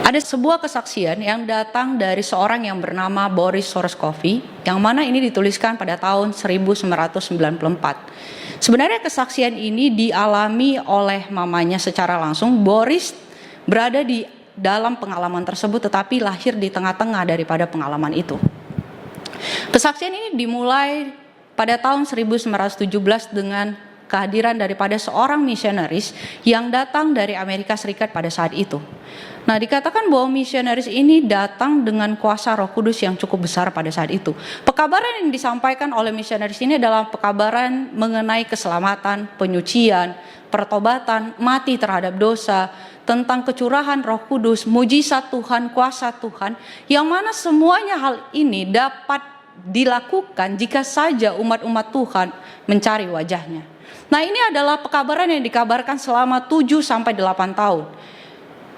Ada sebuah kesaksian yang datang dari seorang yang bernama Boris Soroskovy, yang mana ini dituliskan pada tahun 1994. Sebenarnya kesaksian ini dialami oleh mamanya secara langsung. Boris berada di dalam pengalaman tersebut, tetapi lahir di tengah-tengah daripada pengalaman itu. Kesaksian ini dimulai pada tahun 1917 dengan kehadiran daripada seorang misionaris yang datang dari Amerika Serikat pada saat itu. Nah, dikatakan bahwa misionaris ini datang dengan kuasa Roh Kudus yang cukup besar pada saat itu. Pekabaran yang disampaikan oleh misionaris ini adalah pekabaran mengenai keselamatan, penyucian, pertobatan, mati terhadap dosa, tentang kecurahan Roh Kudus, mujizat Tuhan, kuasa Tuhan, yang mana semuanya hal ini dapat dilakukan jika saja umat-umat Tuhan mencari wajahnya. Nah, ini adalah pekabaran yang dikabarkan selama 7-8 tahun.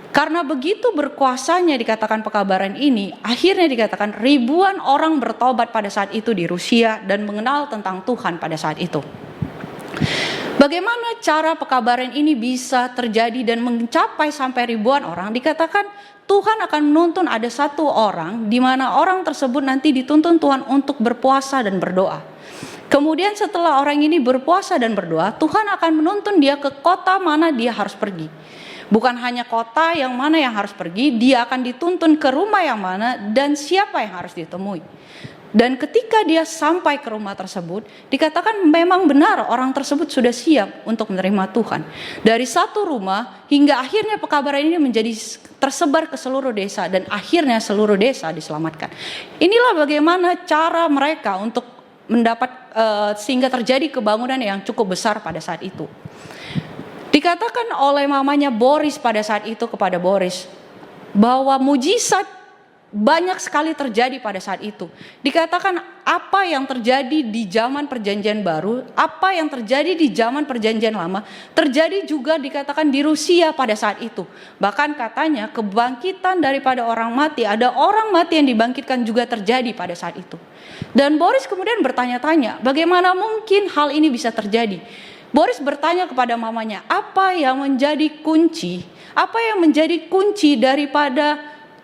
Karena begitu berkuasanya dikatakan pekabaran ini, akhirnya dikatakan ribuan orang bertobat pada saat itu di Rusia dan mengenal tentang Tuhan pada saat itu. Bagaimana cara pekabaran ini bisa terjadi dan mencapai sampai ribuan orang? Dikatakan Tuhan akan menuntun ada satu orang, di mana orang tersebut nanti dituntun Tuhan untuk berpuasa dan berdoa. Kemudian setelah orang ini berpuasa dan berdoa, Tuhan akan menuntun dia ke kota mana dia harus pergi. Bukan hanya kota yang mana yang harus pergi, dia akan dituntun ke rumah yang mana dan siapa yang harus ditemui. Dan ketika dia sampai ke rumah tersebut, dikatakan memang benar orang tersebut sudah siap untuk menerima Tuhan. Dari satu rumah hingga akhirnya pekabaran ini menjadi tersebar ke seluruh desa dan akhirnya seluruh desa diselamatkan. Inilah bagaimana cara mereka untuk mendapat sehingga terjadi kebangunan yang cukup besar pada saat itu. Dikatakan oleh mamanya Boris pada saat itu kepada Boris bahwa mujizat banyak sekali terjadi pada saat itu. Dikatakan apa yang terjadi di zaman perjanjian baru, apa yang terjadi di zaman perjanjian lama, terjadi juga dikatakan di Rusia pada saat itu. Bahkan katanya kebangkitan daripada orang mati, ada orang mati yang dibangkitkan juga terjadi pada saat itu. Dan Boris kemudian bertanya-tanya, bagaimana mungkin hal ini bisa terjadi? Boris bertanya kepada mamanya, apa yang menjadi kunci? Apa yang menjadi kunci daripada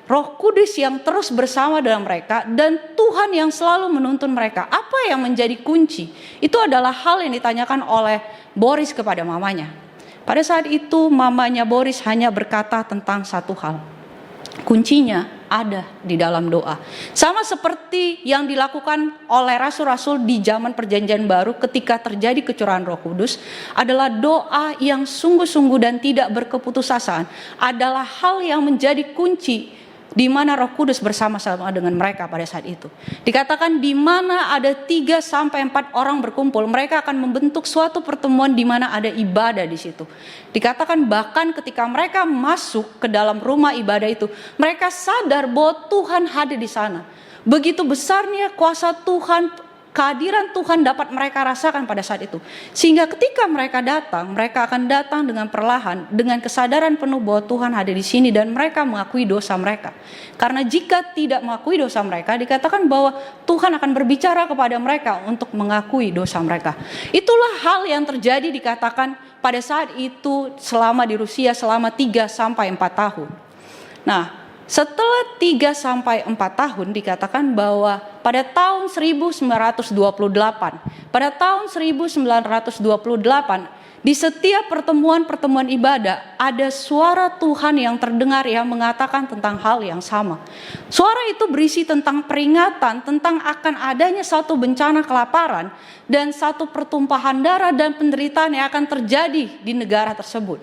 Roh Kudus yang terus bersama dalam mereka dan Tuhan yang selalu menuntun mereka? Apa yang menjadi kunci? Itu adalah hal yang ditanyakan oleh Boris kepada mamanya. Pada saat itu mamanya Boris hanya berkata tentang satu hal. Kuncinya ada di dalam doa. Sama seperti yang dilakukan oleh rasul-rasul di zaman perjanjian baru ketika terjadi kecurahan Roh Kudus, adalah doa yang sungguh-sungguh dan tidak berkeputusasaan, adalah hal yang menjadi kunci di mana Roh Kudus bersama-sama dengan mereka pada saat itu. Dikatakan di mana ada 3-4 orang berkumpul, mereka akan membentuk suatu pertemuan di mana ada ibadah di situ. Dikatakan bahkan ketika mereka masuk ke dalam rumah ibadah itu, mereka sadar bahwa Tuhan hadir di sana. Begitu besarnya kuasa Tuhan, kehadiran Tuhan dapat mereka rasakan pada saat itu. Sehingga ketika mereka datang, mereka akan datang dengan perlahan, dengan kesadaran penuh bahwa Tuhan hadir di sini dan mereka mengakui dosa mereka. Karena jika tidak mengakui dosa mereka, dikatakan bahwa Tuhan akan berbicara kepada mereka untuk mengakui dosa mereka. Itulah hal yang terjadi dikatakan pada saat itu selama di Rusia selama 3-4 tahun. Nah, setelah 3-4 tahun dikatakan bahwa pada tahun 1928, pada tahun 1928 di setiap pertemuan ibadah ada suara Tuhan yang terdengar yang mengatakan tentang hal yang sama. Suara itu berisi tentang peringatan tentang akan adanya satu bencana kelaparan dan satu pertumpahan darah dan penderitaan yang akan terjadi di negara tersebut.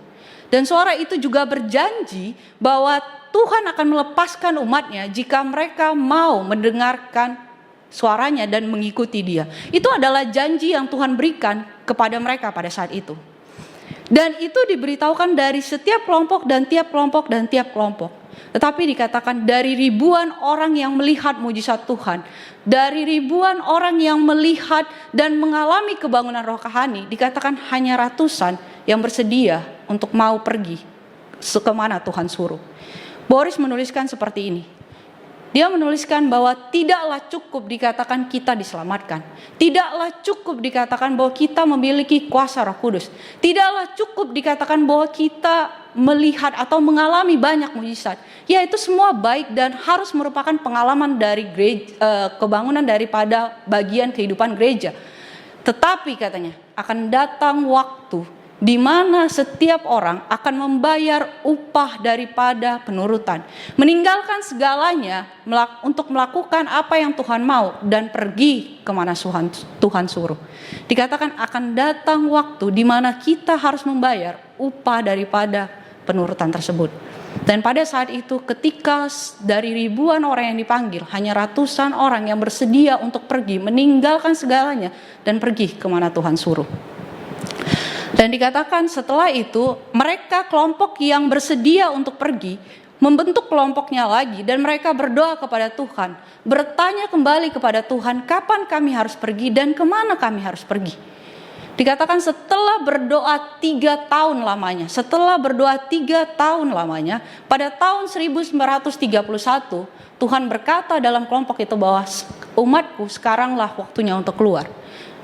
Dan suara itu juga berjanji bahwa Tuhan akan melepaskan umatnya jika mereka mau mendengarkan suaranya dan mengikuti dia. Itu adalah janji yang Tuhan berikan kepada mereka pada saat itu. Dan itu diberitahukan dari setiap kelompok dan tiap kelompok dan tiap kelompok. Tetapi dikatakan dari ribuan orang yang melihat mujizat Tuhan, dari ribuan orang yang melihat dan mengalami kebangunan rohani, dikatakan hanya ratusan yang bersedia untuk mau pergi kemana Tuhan suruh. Boris menuliskan seperti ini. Dia menuliskan bahwa tidaklah cukup dikatakan kita diselamatkan. Tidaklah cukup dikatakan bahwa kita memiliki kuasa Roh Kudus. Tidaklah cukup dikatakan bahwa kita melihat atau mengalami banyak mujizat. Ya, itu semua baik dan harus merupakan pengalaman dari kebangunan daripada bagian kehidupan gereja. Tetapi katanya akan datang waktu di mana setiap orang akan membayar upah daripada penurutan, meninggalkan segalanya untuk melakukan apa yang Tuhan mau dan pergi kemana Tuhan suruh. Dikatakan akan datang waktu di mana kita harus membayar upah daripada penurutan tersebut. Dan pada saat itu, ketika dari ribuan orang yang dipanggil, hanya ratusan orang yang bersedia untuk pergi, meninggalkan segalanya dan pergi kemana Tuhan suruh. Dan dikatakan setelah itu, mereka kelompok yang bersedia untuk pergi, membentuk kelompoknya lagi dan mereka berdoa kepada Tuhan, bertanya kembali kepada Tuhan, kapan kami harus pergi dan kemana kami harus pergi. Dikatakan setelah berdoa 3 tahun lamanya, pada tahun 1931, Tuhan berkata dalam kelompok itu bahwa umatku sekaranglah waktunya untuk keluar.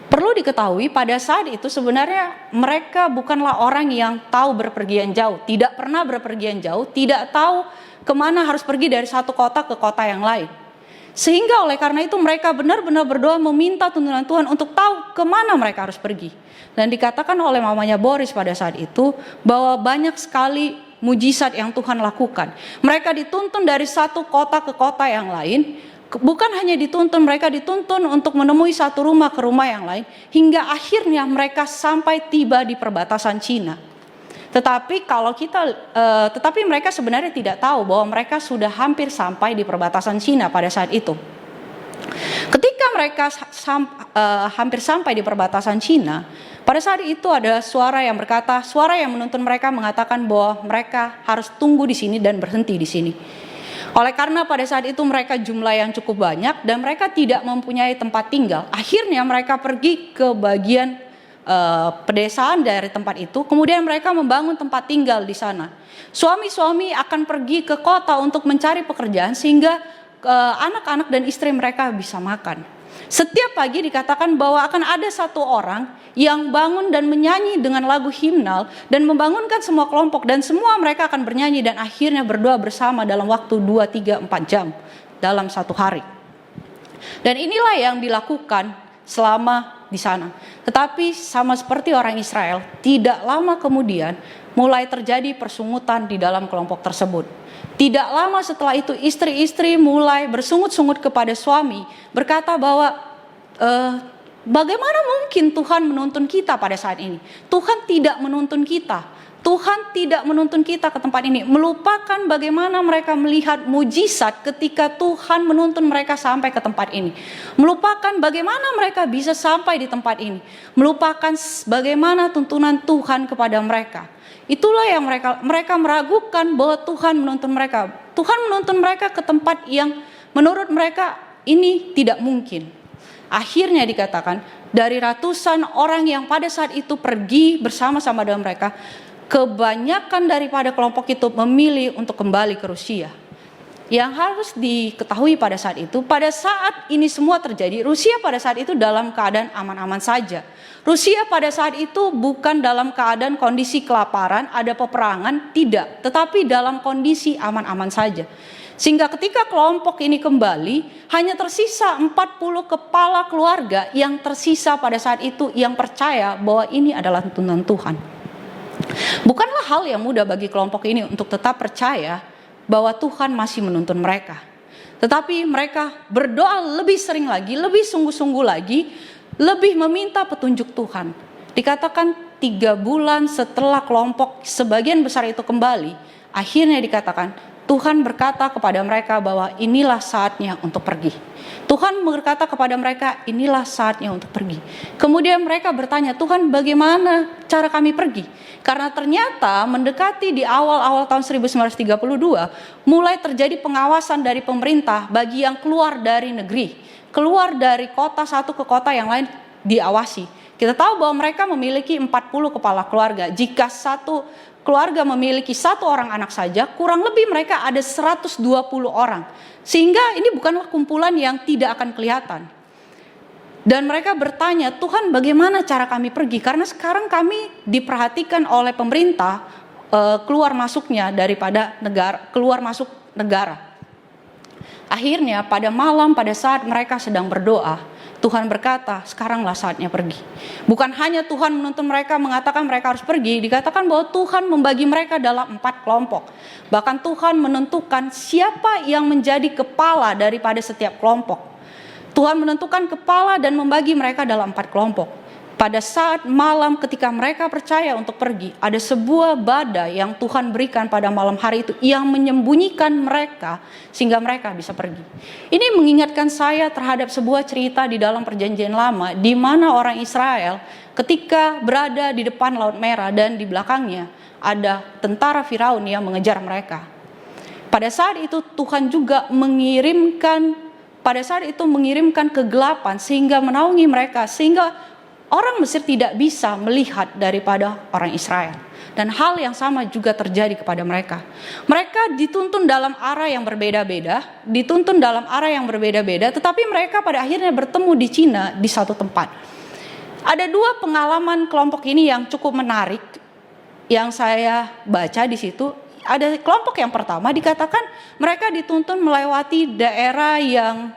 Perlu diketahui pada saat itu sebenarnya mereka bukanlah orang yang tahu berpergian jauh, tidak pernah berpergian jauh, tidak tahu kemana harus pergi dari satu kota ke kota yang lain. Sehingga oleh karena itu mereka benar-benar berdoa meminta tuntunan Tuhan untuk tahu kemana mereka harus pergi. Dan dikatakan oleh mamanya Boris pada saat itu bahwa banyak sekali mujizat yang Tuhan lakukan. Mereka dituntun dari satu kota ke kota yang lain. Bukan hanya dituntun, mereka dituntun untuk menemui satu rumah ke rumah yang lain, hingga akhirnya mereka sampai tiba di perbatasan Cina. Tetapi mereka sebenarnya tidak tahu bahwa mereka sudah hampir sampai di perbatasan Cina pada saat itu. Ketika mereka hampir sampai di perbatasan Cina, pada saat itu ada suara yang menuntun mereka mengatakan bahwa mereka harus tunggu di sini dan berhenti di sini. Oleh karena pada saat itu mereka jumlah yang cukup banyak dan mereka tidak mempunyai tempat tinggal, akhirnya mereka pergi ke bagian pedesaan dari tempat itu, kemudian mereka membangun tempat tinggal di sana. Suami-suami akan pergi ke kota untuk mencari pekerjaan sehingga anak-anak dan istri mereka bisa makan. Setiap pagi dikatakan bahwa akan ada satu orang yang bangun dan menyanyi dengan lagu himnal dan membangunkan semua kelompok dan semua mereka akan bernyanyi dan akhirnya berdoa bersama dalam waktu 2, 3, 4 jam dalam satu hari. Dan inilah yang dilakukan selama di sana. Tetapi sama seperti orang Israel, tidak lama kemudian mulai terjadi persungutan di dalam kelompok tersebut. Tidak lama setelah itu istri-istri mulai bersungut-sungut kepada suami, berkata bahwa bagaimana mungkin Tuhan menuntun kita pada saat ini? Tuhan tidak menuntun kita. Tuhan tidak menuntun kita ke tempat ini. Melupakan bagaimana mereka melihat mujizat ketika Tuhan menuntun mereka sampai ke tempat ini. Melupakan bagaimana mereka bisa sampai di tempat ini. Melupakan bagaimana tuntunan Tuhan kepada mereka. Itulah yang mereka meragukan bahwa Tuhan menuntun mereka. Tuhan menuntun mereka ke tempat yang menurut mereka ini tidak mungkin. Akhirnya dikatakan dari ratusan orang yang pada saat itu pergi bersama-sama dengan mereka, kebanyakan daripada kelompok itu memilih untuk kembali ke Rusia. Yang harus diketahui pada saat itu, pada saat ini semua terjadi, Rusia pada saat itu dalam keadaan aman-aman saja. Rusia pada saat itu bukan dalam keadaan kondisi kelaparan, ada peperangan, tidak. Tetapi dalam kondisi aman-aman saja. Sehingga ketika kelompok ini kembali, hanya tersisa 40 kepala keluarga yang tersisa pada saat itu yang percaya bahwa ini adalah tuntunan Tuhan. Bukanlah hal yang mudah bagi kelompok ini untuk tetap percaya bahwa Tuhan masih menuntun mereka. Tetapi mereka berdoa lebih sering lagi, lebih sungguh-sungguh lagi, lebih meminta petunjuk Tuhan. Dikatakan 3 bulan setelah kelompok sebagian besar itu kembali, akhirnya dikatakan Tuhan berkata kepada mereka bahwa inilah saatnya untuk pergi. Tuhan berkata kepada mereka inilah saatnya untuk pergi. Kemudian mereka bertanya, Tuhan bagaimana cara kami pergi? Karena ternyata mendekati di awal-awal tahun 1932 mulai terjadi pengawasan dari pemerintah bagi yang keluar dari negeri. Keluar dari kota satu ke kota yang lain diawasi. Kita tahu bahwa mereka memiliki 40 kepala keluarga. Jika satu keluarga memiliki 1 orang anak saja, kurang lebih mereka ada 120 orang. Sehingga ini bukanlah kumpulan yang tidak akan kelihatan. Dan mereka bertanya, Tuhan bagaimana cara kami pergi? Karena sekarang kami diperhatikan oleh pemerintah keluar masuknya daripada negara, keluar masuk negara. Akhirnya pada malam, pada saat mereka sedang berdoa, Tuhan berkata, sekaranglah saatnya pergi. Bukan hanya Tuhan menuntun mereka, mengatakan mereka harus pergi, dikatakan bahwa Tuhan membagi mereka dalam 4 kelompok. Bahkan Tuhan menentukan siapa yang menjadi kepala daripada setiap kelompok. Tuhan menentukan kepala dan membagi mereka dalam 4 kelompok. Pada saat malam ketika mereka percaya untuk pergi, ada sebuah badai yang Tuhan berikan pada malam hari itu yang menyembunyikan mereka sehingga mereka bisa pergi. Ini mengingatkan saya terhadap sebuah cerita di dalam Perjanjian Lama di mana orang Israel ketika berada di depan Laut Merah dan di belakangnya ada tentara Firaun yang mengejar mereka. Pada saat itu Tuhan juga mengirimkan kegelapan sehingga menaungi mereka, sehingga orang Mesir tidak bisa melihat daripada orang Israel. Dan hal yang sama juga terjadi kepada mereka. Mereka dituntun dalam arah yang berbeda-beda, tetapi mereka pada akhirnya bertemu di Cina di satu tempat. Ada 2 pengalaman kelompok ini yang cukup menarik yang saya baca di situ. Ada kelompok yang pertama dikatakan mereka dituntun melewati daerah yang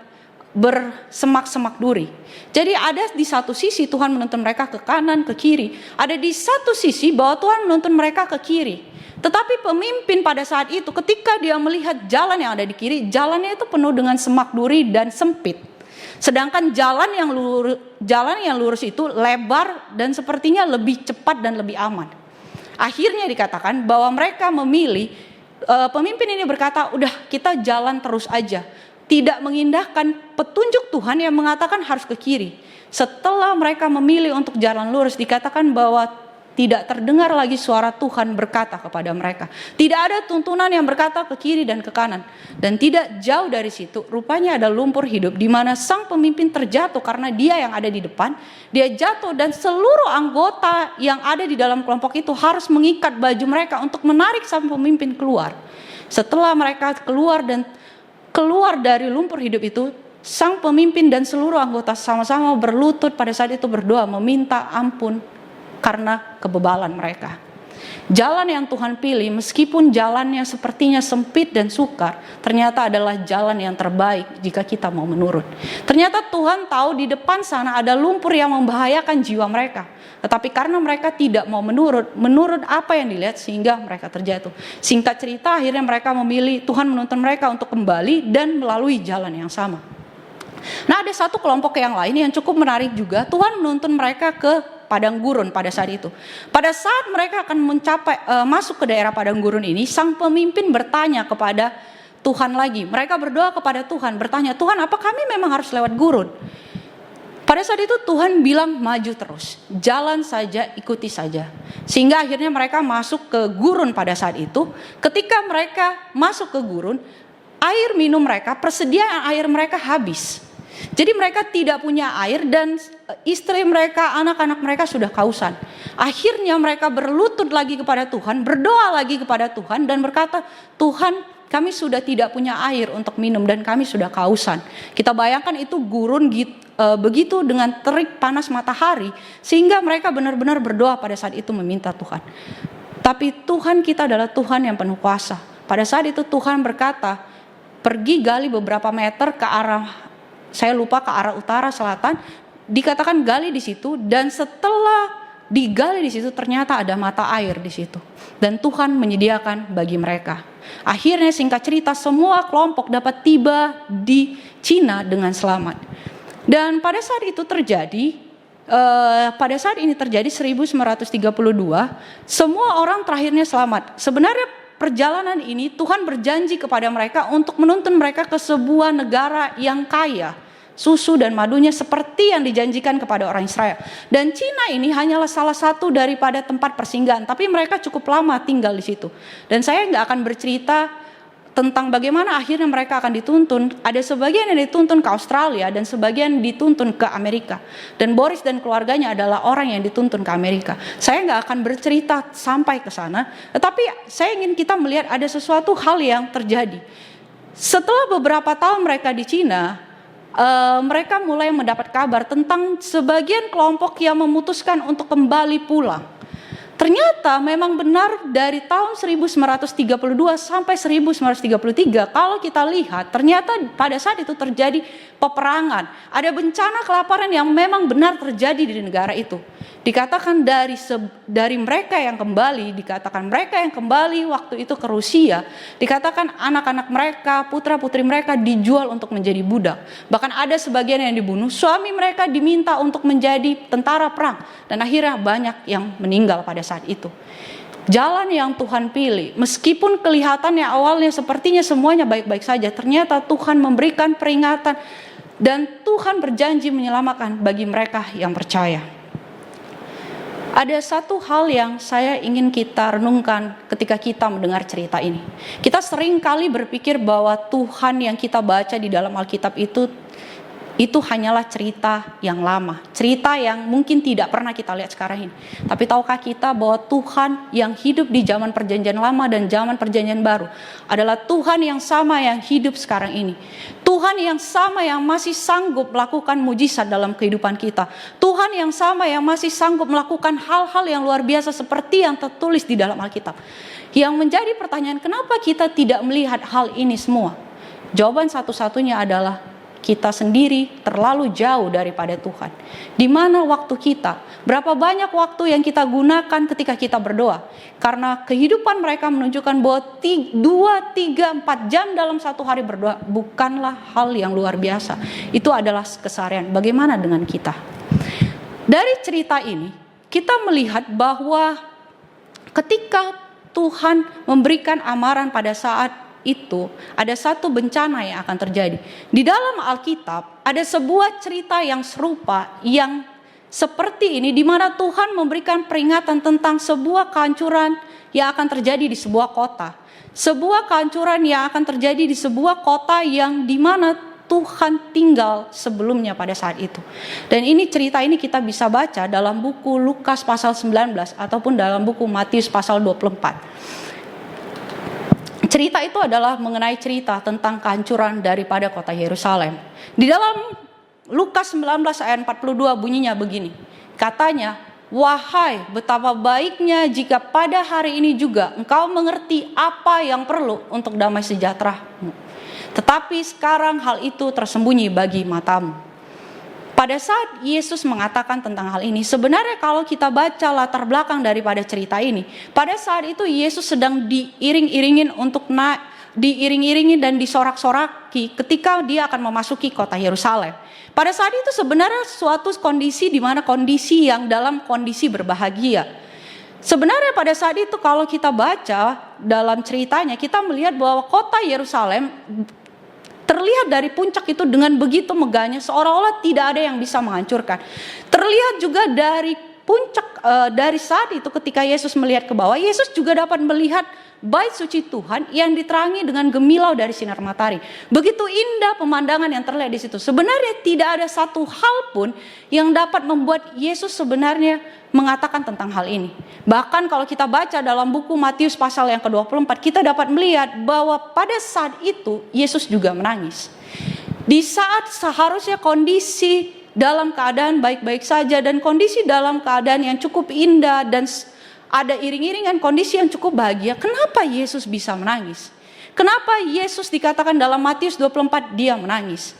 bersemak-semak duri. Jadi ada di satu sisi Tuhan menuntun mereka ke kanan, ke kiri. Ada di satu sisi bahwa Tuhan menuntun mereka ke kiri. Tetapi pemimpin pada saat itu ketika dia melihat jalan yang ada di kiri, jalannya itu penuh dengan semak duri dan sempit. Sedangkan jalan yang lurus itu lebar dan sepertinya lebih cepat dan lebih aman. Akhirnya dikatakan bahwa mereka memilih, pemimpin ini berkata, udah kita jalan terus aja. Tidak mengindahkan petunjuk Tuhan yang mengatakan harus ke kiri. Setelah mereka memilih untuk jalan lurus, dikatakan bahwa tidak terdengar lagi suara Tuhan berkata kepada mereka. Tidak ada tuntunan yang berkata ke kiri dan ke kanan. Dan tidak jauh dari situ, rupanya ada lumpur hidup di mana sang pemimpin terjatuh karena dia yang ada di depan. Dia jatuh dan seluruh anggota yang ada di dalam kelompok itu harus mengikat baju mereka untuk menarik sang pemimpin keluar. Setelah mereka keluar dari lumpur hidup itu, sang pemimpin dan seluruh anggota sama-sama berlutut pada saat itu berdoa meminta ampun karena kebebalan mereka. Jalan yang Tuhan pilih meskipun jalannya sepertinya sempit dan sukar, ternyata adalah jalan yang terbaik jika kita mau menurut. Ternyata Tuhan tahu di depan sana ada lumpur yang membahayakan jiwa mereka. Tetapi karena mereka tidak mau menurut apa yang dilihat sehingga mereka terjatuh. Singkat cerita akhirnya mereka memilih, Tuhan menuntun mereka untuk kembali dan melalui jalan yang sama. Nah ada satu kelompok yang lain yang cukup menarik juga. Tuhan menuntun mereka ke padang gurun pada saat itu. Pada saat mereka akan masuk ke daerah padang gurun ini, sang pemimpin bertanya kepada Tuhan lagi. Mereka berdoa kepada Tuhan, bertanya, Tuhan apa kami memang harus lewat gurun? Pada saat itu Tuhan bilang maju terus, jalan saja, ikuti saja. Sehingga akhirnya mereka masuk ke gurun pada saat itu. Ketika mereka masuk ke gurun, air minum mereka, persediaan air mereka habis. Jadi mereka tidak punya air dan istri mereka, anak-anak mereka sudah kausan. Akhirnya mereka berlutut lagi kepada Tuhan, berdoa lagi kepada Tuhan dan berkata, Tuhan kami sudah tidak punya air untuk minum dan kami sudah kausan. Kita bayangkan itu gurun begitu dengan terik panas matahari sehingga mereka benar-benar berdoa pada saat itu meminta Tuhan. Tapi Tuhan kita adalah Tuhan yang penuh kuasa. Pada saat itu Tuhan berkata, pergi gali beberapa meter ke arah, saya lupa ke arah utara selatan, dikatakan gali di situ dan setelah digali di situ ternyata ada mata air di situ dan Tuhan menyediakan bagi mereka. Akhirnya singkat cerita semua kelompok dapat tiba di Cina dengan selamat. Dan pada saat itu terjadi, pada saat ini terjadi 1932, semua orang terakhirnya selamat. Sebenarnya perjalanan ini Tuhan berjanji kepada mereka untuk menuntun mereka ke sebuah negara yang kaya susu dan madunya seperti yang dijanjikan kepada orang Israel. Dan Cina ini hanyalah salah satu daripada tempat persinggahan, tapi mereka cukup lama tinggal di situ. Dan saya nggak akan bercerita tentang bagaimana akhirnya mereka akan dituntun. Ada sebagian yang dituntun ke Australia dan sebagian dituntun ke Amerika. Dan Boris dan keluarganya adalah orang yang dituntun ke Amerika. Saya nggak akan bercerita sampai ke sana, tetapi saya ingin kita melihat ada sesuatu hal yang terjadi. Setelah beberapa tahun mereka di Cina, mereka mulai mendapat kabar tentang sebagian kelompok yang memutuskan untuk kembali pulang. Ternyata memang benar dari tahun 1932 sampai 1933 kalau kita lihat ternyata pada saat itu terjadi peperangan. Ada bencana kelaparan yang memang benar terjadi di negara itu. Dikatakan dari mereka yang kembali, waktu itu ke Rusia, dikatakan anak-anak mereka, putra-putri mereka dijual untuk menjadi budak. Bahkan ada sebagian yang dibunuh, suami mereka diminta untuk menjadi tentara perang. Dan akhirnya banyak yang meninggal pada saat itu. Jalan yang Tuhan pilih, meskipun kelihatannya awalnya sepertinya semuanya baik-baik saja, ternyata Tuhan memberikan peringatan dan Tuhan berjanji menyelamatkan bagi mereka yang percaya. Ada satu hal yang saya ingin kita renungkan ketika kita mendengar cerita ini. Kita sering kali berpikir bahwa Tuhan yang kita baca di dalam Alkitab itu hanyalah cerita yang lama, cerita yang mungkin tidak pernah kita lihat sekarang ini. Tapi tahukah kita bahwa Tuhan yang hidup di zaman perjanjian lama dan zaman perjanjian baru adalah Tuhan yang sama yang hidup sekarang ini. Tuhan yang sama yang masih sanggup melakukan mujizat dalam kehidupan kita. Tuhan yang sama yang masih sanggup melakukan hal-hal yang luar biasa seperti yang tertulis di dalam Alkitab. Yang menjadi pertanyaan, kenapa kita tidak melihat hal ini semua? Jawaban satu-satunya adalah kita sendiri terlalu jauh daripada Tuhan. Di mana waktu kita? Berapa banyak waktu yang kita gunakan ketika kita berdoa? Karena kehidupan mereka menunjukkan bahwa 2, 3, 4 jam dalam satu hari berdoa bukanlah hal yang luar biasa. Itu adalah keseharian. Bagaimana dengan kita? Dari cerita ini kita melihat bahwa ketika Tuhan memberikan amaran pada saat itu ada satu bencana yang akan terjadi. Di dalam Alkitab ada sebuah cerita yang serupa yang seperti ini, di mana Tuhan memberikan peringatan tentang sebuah kehancuran yang akan terjadi di sebuah kota. Sebuah kehancuran yang akan terjadi di sebuah kota yang di mana Tuhan tinggal sebelumnya pada saat itu. Dan ini cerita ini kita bisa baca dalam buku Lukas pasal 19 ataupun dalam buku Matius pasal 24. Cerita itu adalah mengenai cerita tentang kehancuran daripada kota Yerusalem. Di dalam Lukas 19 ayat 42 bunyinya begini. Katanya, wahai betapa baiknya jika pada hari ini juga engkau mengerti apa yang perlu untuk damai sejahtera-Mu. Tetapi sekarang hal itu tersembunyi bagi matamu. Pada saat Yesus mengatakan tentang hal ini, sebenarnya kalau kita baca latar belakang daripada cerita ini, pada saat itu Yesus sedang diiring-iringin dan disorak-soraki ketika dia akan memasuki kota Yerusalem. Pada saat itu sebenarnya suatu kondisi di mana kondisi yang dalam kondisi berbahagia. Sebenarnya pada saat itu kalau kita baca dalam ceritanya, kita melihat bahwa kota Yerusalem terlihat dari puncak itu dengan begitu megahnya, seolah-olah tidak ada yang bisa menghancurkan. Terlihat juga dari puncak, dari saat itu ketika Yesus melihat ke bawah, Yesus juga dapat melihat bait suci Tuhan yang diterangi dengan gemilau dari sinar matahari. Begitu indah pemandangan yang terlihat di situ. Sebenarnya tidak ada satu hal pun yang dapat membuat Yesus sebenarnya mengatakan tentang hal ini. Bahkan kalau kita baca dalam buku Matius pasal yang ke-24, kita dapat melihat bahwa pada saat itu Yesus juga menangis. Di saat seharusnya kondisi dalam keadaan baik-baik saja dan kondisi dalam keadaan yang cukup indah dan ada iring-iringan kondisi yang cukup bahagia, kenapa Yesus bisa menangis? Kenapa Yesus dikatakan dalam Matius 24 dia menangis?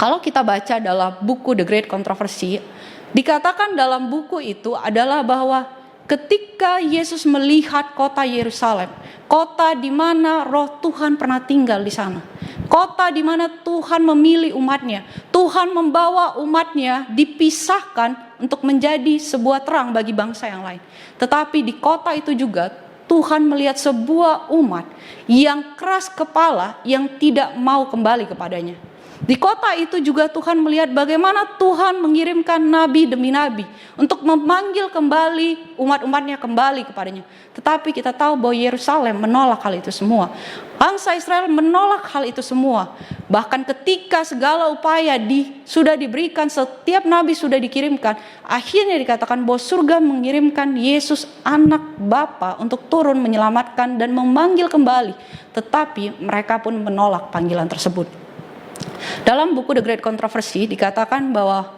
Kalau kita baca dalam buku The Great Controversy, dikatakan dalam buku itu adalah bahwa ketika Yesus melihat kota Yerusalem, kota di mana Roh Tuhan pernah tinggal di sana, kota di mana Tuhan memilih umatnya, Tuhan membawa umatnya dipisahkan untuk menjadi sebuah terang bagi bangsa yang lain. Tetapi di kota itu juga Tuhan melihat sebuah umat yang keras kepala, yang tidak mau kembali kepadanya. Di kota itu juga Tuhan melihat bagaimana Tuhan mengirimkan nabi demi nabi untuk memanggil kembali umat-umatnya kembali kepadanya. Tetapi kita tahu bahwa Yerusalem menolak hal itu semua. Bangsa Israel menolak hal itu semua. Bahkan ketika segala upaya sudah diberikan, setiap nabi sudah dikirimkan, akhirnya dikatakan bahwa surga mengirimkan Yesus anak Bapa untuk turun menyelamatkan dan memanggil kembali. Tetapi mereka pun menolak panggilan tersebut. Dalam buku The Great Controversy dikatakan bahwa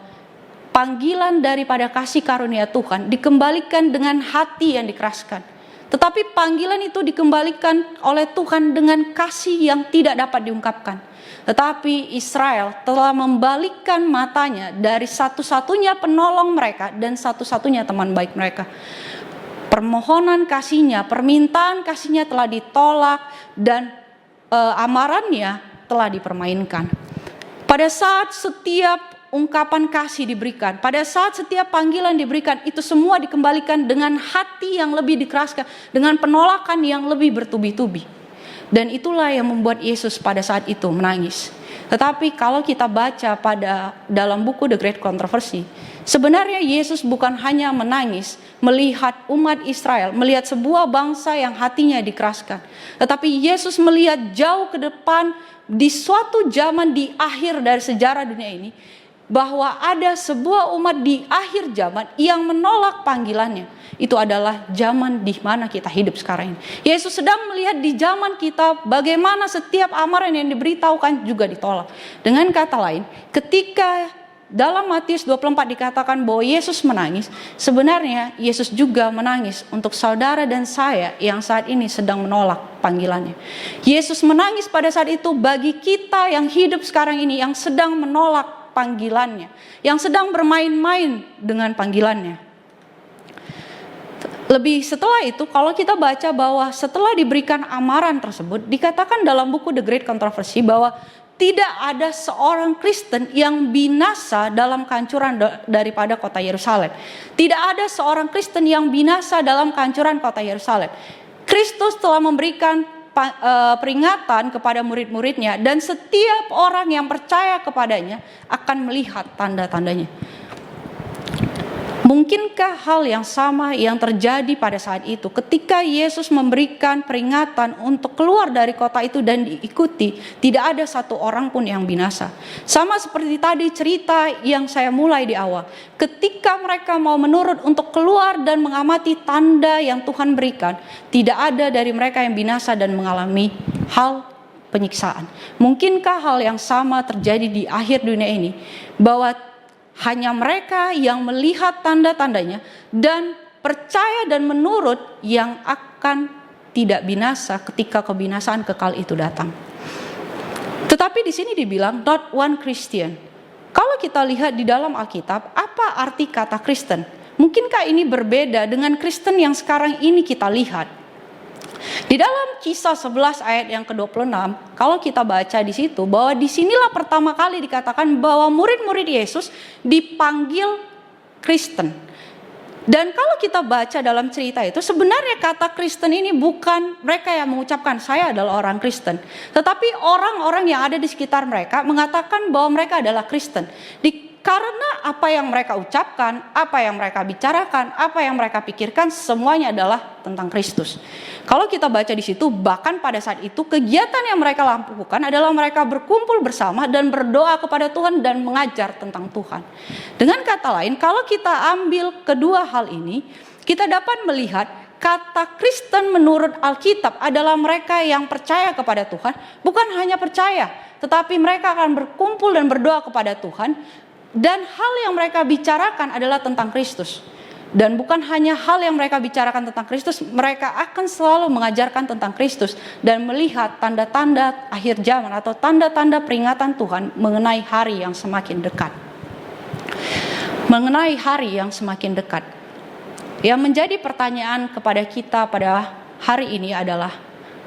panggilan daripada kasih karunia Tuhan dikembalikan dengan hati yang dikeraskan. Tetapi panggilan itu dikembalikan oleh Tuhan dengan kasih yang tidak dapat diungkapkan. Tetapi Israel telah membalikkan matanya dari satu-satunya penolong mereka dan satu-satunya teman baik mereka. Permohonan kasihnya, permintaan kasihnya telah ditolak dan amarannya telah dipermainkan. Pada saat setiap ungkapan kasih diberikan, pada saat setiap panggilan diberikan, itu semua dikembalikan dengan hati yang lebih dikeraskan, dengan penolakan yang lebih bertubi-tubi. Dan itulah yang membuat Yesus pada saat itu menangis. Tetapi kalau kita baca dalam buku The Great Controversy, sebenarnya Yesus bukan hanya menangis melihat umat Israel, melihat sebuah bangsa yang hatinya dikeraskan. Tetapi Yesus melihat jauh ke depan di suatu zaman di akhir dari sejarah dunia ini, bahwa ada sebuah umat di akhir zaman yang menolak panggilannya. Itu adalah zaman di mana kita hidup sekarang ini. Yesus sedang melihat di zaman kita bagaimana setiap amaran yang diberitahukan juga ditolak. Dengan kata lain, ketika dalam Matius 24 dikatakan bahwa Yesus menangis, sebenarnya Yesus juga menangis untuk saudara dan saya yang saat ini sedang menolak panggilannya. Yesus menangis pada saat itu bagi kita yang hidup sekarang ini, yang sedang menolak panggilannya, yang sedang bermain-main dengan panggilannya. Lebih setelah itu, kalau kita baca bahwa setelah diberikan amaran tersebut, dikatakan dalam buku The Great Controversy bahwa tidak ada seorang Kristen yang binasa dalam kehancuran daripada kota Yerusalem. Tidak ada seorang Kristen yang binasa dalam kehancuran kota Yerusalem. Kristus telah memberikan peringatan kepada murid-muridnya, dan setiap orang yang percaya kepadanya akan melihat tanda-tandanya. Mungkinkah hal yang sama yang terjadi pada saat itu ketika Yesus memberikan peringatan untuk keluar dari kota itu dan diikuti, tidak ada satu orang pun yang binasa. Sama seperti tadi cerita yang saya mulai di awal. Ketika mereka mau menurut untuk keluar dan mengamati tanda yang Tuhan berikan, tidak ada dari mereka yang binasa dan mengalami hal penyiksaan. Mungkinkah hal yang sama terjadi di akhir dunia ini, bahwa hanya mereka yang melihat tanda-tandanya dan percaya dan menurut yang akan tidak binasa ketika kebinasaan kekal itu datang. Tetapi di sini dibilang not one Christian. Kalau kita lihat di dalam Alkitab, apa arti kata Kristen? Mungkinkah ini berbeda dengan Kristen yang sekarang ini kita lihat? Di dalam Kisah 11 ayat yang ke-26, kalau kita baca di situ bahwa disinilah pertama kali dikatakan bahwa murid-murid Yesus dipanggil Kristen. Dan kalau kita baca dalam cerita itu, sebenarnya kata Kristen ini bukan mereka yang mengucapkan saya adalah orang Kristen, tetapi orang-orang yang ada di sekitar mereka mengatakan bahwa mereka adalah Kristen. Karena apa yang mereka ucapkan, apa yang mereka bicarakan, apa yang mereka pikirkan, semuanya adalah tentang Kristus. Kalau kita baca di situ, bahkan pada saat itu kegiatan yang mereka lakukan adalah mereka berkumpul bersama dan berdoa kepada Tuhan dan mengajar tentang Tuhan. Dengan kata lain, kalau kita ambil kedua hal ini, kita dapat melihat kata Kristen menurut Alkitab adalah mereka yang percaya kepada Tuhan, bukan hanya percaya, tetapi mereka akan berkumpul dan berdoa kepada Tuhan. Dan hal yang mereka bicarakan adalah tentang Kristus. Dan bukan hanya hal yang mereka bicarakan tentang Kristus, mereka akan selalu mengajarkan tentang Kristus dan melihat tanda-tanda akhir zaman atau tanda-tanda peringatan Tuhan mengenai hari yang semakin dekat. Mengenai hari yang semakin dekat. Yang menjadi pertanyaan kepada kita pada hari ini adalah,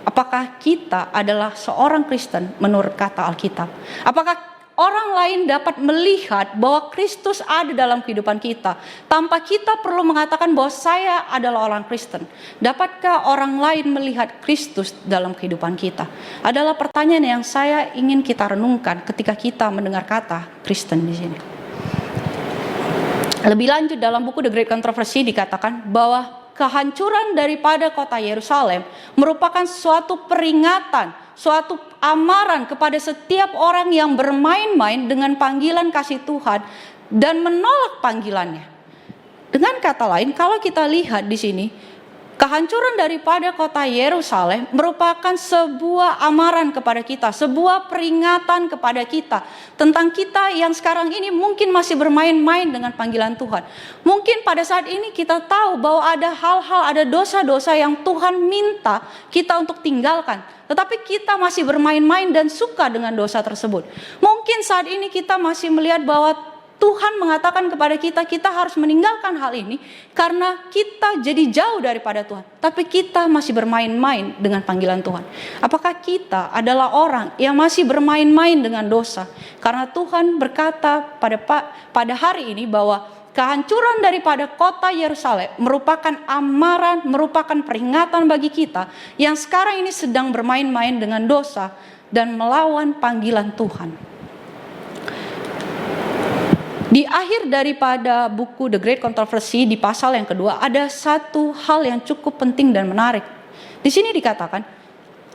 apakah kita adalah seorang Kristen menurut kata Alkitab? Apakah orang lain dapat melihat bahwa Kristus ada dalam kehidupan kita tanpa kita perlu mengatakan bahwa saya adalah orang Kristen? Dapatkah orang lain melihat Kristus dalam kehidupan kita? Adalah pertanyaan yang saya ingin kita renungkan ketika kita mendengar kata Kristen di sini. Lebih lanjut dalam buku The Great Controversy dikatakan bahwa kehancuran daripada kota Yerusalem merupakan suatu peringatan, suatu amaran kepada setiap orang yang bermain-main dengan panggilan kasih Tuhan dan menolak panggilannya. Dengan kata lain, kalau kita lihat di sini, Kehancuran daripada kota Yerusalem merupakan sebuah amaran kepada kita, sebuah peringatan kepada kita tentang kita yang sekarang ini mungkin masih bermain-main dengan panggilan Tuhan. Mungkin pada saat ini kita tahu bahwa ada hal-hal, ada dosa-dosa yang Tuhan minta kita untuk tinggalkan, tetapi kita masih bermain-main dan suka dengan dosa tersebut. Mungkin saat ini kita masih melihat bahwa Tuhan mengatakan kepada kita, kita harus meninggalkan hal ini karena kita jadi jauh daripada Tuhan. Tapi kita masih bermain-main dengan panggilan Tuhan. Apakah kita adalah orang yang masih bermain-main dengan dosa? Karena Tuhan berkata pada hari ini bahwa kehancuran daripada kota Yerusalem merupakan amaran, merupakan peringatan bagi kita yang sekarang ini sedang bermain-main dengan dosa dan melawan panggilan Tuhan. Di akhir daripada buku The Great Controversy di pasal yang kedua ada satu hal yang cukup penting dan menarik. Di sini dikatakan,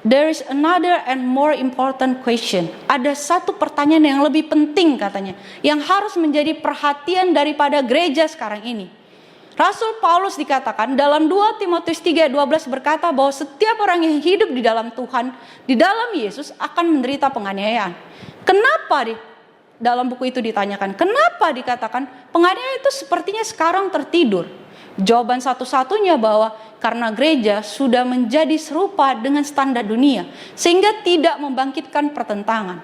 there is another and more important question. Ada satu pertanyaan yang lebih penting katanya, yang harus menjadi perhatian daripada gereja sekarang ini. Rasul Paulus dikatakan dalam 2 Timotius 3:12 berkata bahwa setiap orang yang hidup di dalam Tuhan, di dalam Yesus akan menderita penganiayaan. Kenapa dalam buku itu ditanyakan, kenapa dikatakan penganiayaan itu sepertinya sekarang tertidur? Jawaban satu-satunya bahwa karena gereja sudah menjadi serupa dengan standar dunia, sehingga tidak membangkitkan pertentangan.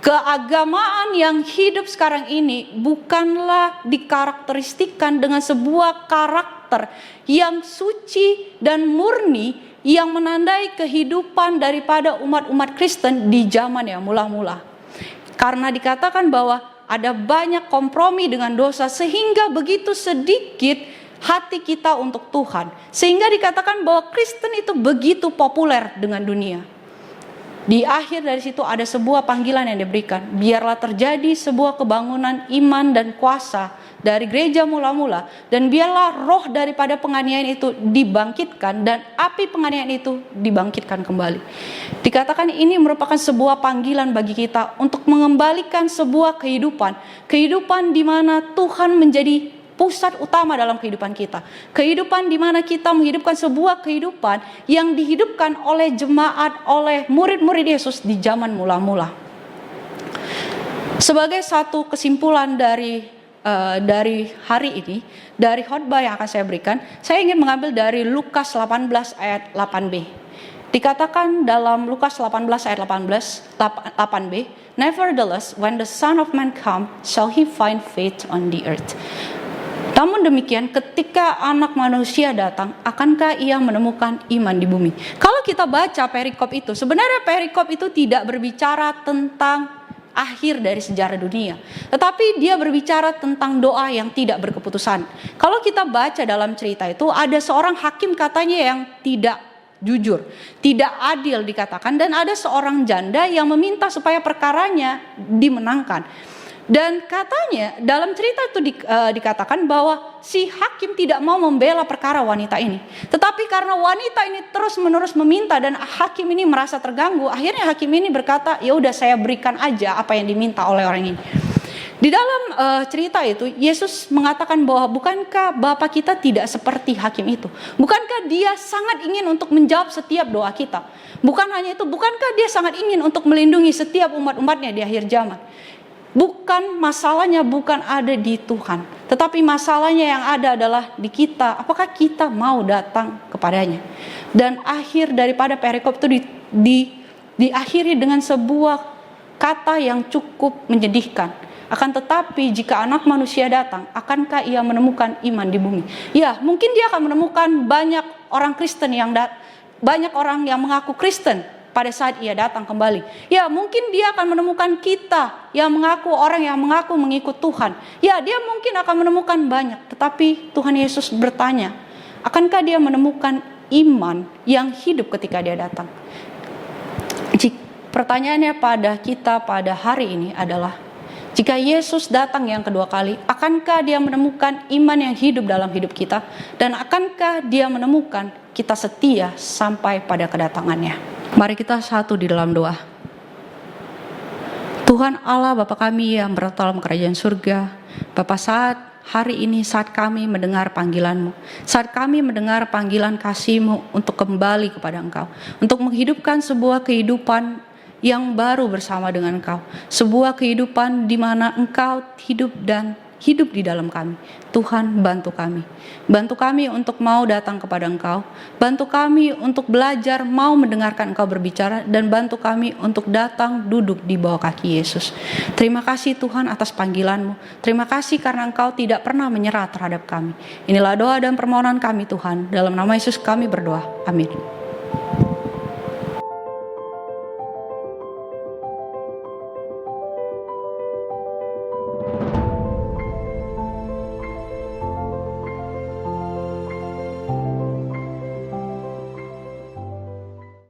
Keagamaan yang hidup sekarang ini bukanlah dikarakteristikkan dengan sebuah karakter yang suci dan murni yang menandai kehidupan daripada umat-umat Kristen di zaman yang mula-mula. Karena dikatakan bahwa ada banyak kompromi dengan dosa sehingga begitu sedikit hati kita untuk Tuhan. Sehingga dikatakan bahwa Kristen itu begitu populer dengan dunia. Di akhir dari situ ada sebuah panggilan yang diberikan. Biarlah terjadi sebuah kebangunan iman dan kuasa dari gereja mula-mula. Dan biarlah roh daripada penganiayaan itu dibangkitkan dan api penganiayaan itu dibangkitkan kembali. Dikatakan ini merupakan sebuah panggilan bagi kita untuk mengembalikan sebuah kehidupan. Kehidupan di mana Tuhan menjadi pusat utama dalam kehidupan kita. Kehidupan di mana kita menghidupkan sebuah kehidupan yang dihidupkan oleh jemaat, oleh murid-murid Yesus di zaman mula-mula. Sebagai satu kesimpulan dari hari ini, dari khotbah yang akan saya berikan, saya ingin mengambil dari Lukas 18 ayat 8b. Dikatakan dalam Lukas 18 ayat 8b, nevertheless, when the Son of Man come, shall he find faith on the earth? Namun demikian, ketika anak manusia datang, akankah ia menemukan iman di bumi? Kalau kita baca perikop itu, sebenarnya perikop itu tidak berbicara tentang akhir dari sejarah dunia, tetapi dia berbicara tentang doa yang tidak berkeputusan. Kalau kita baca dalam cerita itu, ada seorang hakim katanya yang tidak jujur, tidak adil dikatakan, dan ada seorang janda yang meminta supaya perkaranya dimenangkan. Dan katanya dalam cerita itu dikatakan bahwa si hakim tidak mau membela perkara wanita ini. Tetapi karena wanita ini terus-menerus meminta dan hakim ini merasa terganggu, akhirnya hakim ini berkata, ya udah saya berikan aja apa yang diminta oleh orang ini. Di dalam cerita itu Yesus mengatakan bahwa bukankah Bapa kita tidak seperti hakim itu? Bukankah dia sangat ingin untuk menjawab setiap doa kita? Bukan hanya itu, bukankah dia sangat ingin untuk melindungi setiap umat-umatnya di akhir zaman? Bukan masalahnya bukan ada di Tuhan, tetapi masalahnya yang ada adalah di kita. Apakah kita mau datang kepadanya? Dan akhir daripada perikop itu diakhiri dengan sebuah kata yang cukup menyedihkan. Akan tetapi jika anak manusia datang, akankah ia menemukan iman di bumi? Ya, mungkin dia akan menemukan banyak orang Kristen banyak orang yang mengaku Kristen pada saat ia datang kembali. Ya, mungkin dia akan menemukan kita yang mengaku orang yang mengaku mengikut Tuhan. Ya, dia mungkin akan menemukan banyak. Tetapi Tuhan Yesus bertanya, akankah dia menemukan iman yang hidup ketika dia datang? Pertanyaannya pada kita pada hari ini adalah, jika Yesus datang yang kedua kali, akankah dia menemukan iman yang hidup dalam hidup kita? Dan akankah dia menemukan kita setia sampai pada kedatangannya? Mari kita satu di dalam doa. Tuhan Allah Bapa kami yang berada dalam kerajaan surga, Bapa, saat hari ini saat kami mendengar panggilan-Mu, saat kami mendengar panggilan kasih-Mu untuk kembali kepada Engkau, untuk menghidupkan sebuah kehidupan yang baru bersama dengan Engkau, sebuah kehidupan di mana Engkau hidup dan hidup di dalam kami. Tuhan, bantu kami untuk mau datang kepada Engkau, bantu kami untuk belajar mau mendengarkan Engkau berbicara, dan bantu kami untuk datang duduk di bawah kaki Yesus. Terima kasih Tuhan atas panggilan-Mu, terima kasih karena Engkau tidak pernah menyerah terhadap kami. Inilah doa dan permohonan kami Tuhan, dalam nama Yesus kami berdoa, amin.